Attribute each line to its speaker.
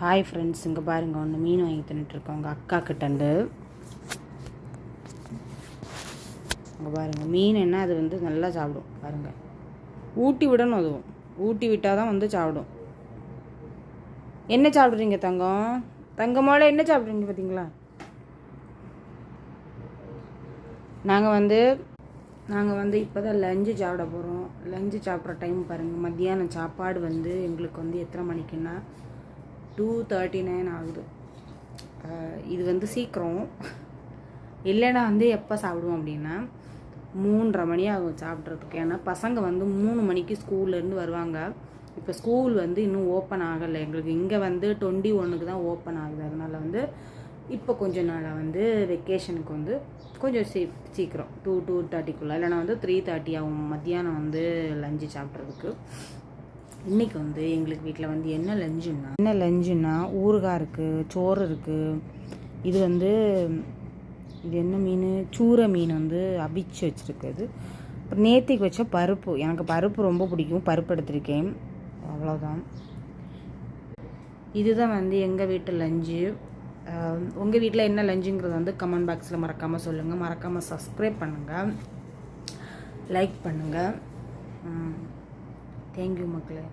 Speaker 1: Hi friends, இங்கே பாருங்கள், ஒன்று மீன் வாங்கி தின்னுட்டுருக்கோம் உங்கள் அக்கா கிட்டேருந்து. இங்கே பாருங்கள், மீன் என்ன அது வந்து நல்லா சாப்பிடும் பாருங்கள். ஊட்டி விடணும், அதுவும் ஊட்டி விட்டால் தான் வந்து சாப்பிடும். என்ன சாப்பிட்றீங்க தங்கம்? தங்கமோல என்ன சாப்பிட்றீங்க பார்த்தீங்களா? நாங்கள் வந்து இப்போ தான் லஞ்சு சாப்பிட போகிறோம். லஞ்சு சாப்பிட்ற டைம் பாருங்கள். மத்தியானம் சாப்பாடு வந்து எங்களுக்கு வந்து எத்தனை மணிக்குன்னா 2:39 ஆகுது. இது வந்து சீக்கிரம் இல்லைன்னா வந்து எப்போ சாப்பிடுவோம் அப்படின்னா 3:30 மணி ஆகும் சாப்பிட்றதுக்கு. ஏன்னா பசங்க வந்து 3 மணிக்கு ஸ்கூல்லேருந்து வருவாங்க. இப்போ ஸ்கூல் வந்து இன்னும் ஓப்பன் ஆகலை எங்களுக்கு. இங்கே வந்து 21க்கு தான் ஓப்பன் ஆகுது. அதனால் வந்து இப்போ கொஞ்சம் நாளாக வந்து வெக்கேஷனுக்கு வந்து கொஞ்சம் சீக்கிரம் 2:30க்குள்ளே, இல்லைனா வந்து 3:30 ஆகும் மத்தியானம் வந்து லஞ்சு சாப்பிட்றதுக்கு. இன்றைக்கி வந்து எங்களுக்கு வீட்டில் வந்து என்ன லஞ்சுன்னா ஊறுகாய் இருக்குது, சோறு இருக்குது. இது வந்து இது என்ன மீன்? சூரை மீன் வந்து அவிச்சு வச்சுருக்குது. அப்புறம் நேத்திக்கு வச்ச பருப்பு. எனக்கு பருப்பு ரொம்ப பிடிக்கும், பருப்பு எடுத்திருக்கேன். அவ்வளோதான். இதுதான் வந்து எங்கள் வீட்டு லஞ்சு. உங்கள் வீட்டில் என்ன லஞ்சுங்கிறது வந்து கமெண்ட் பாக்ஸில் மறக்காமல் சொல்லுங்கள். மறக்காமல் சப்ஸ்கிரைப் பண்ணுங்கள், லைக் பண்ணுங்கள். தேங்க்யூ மக்களே.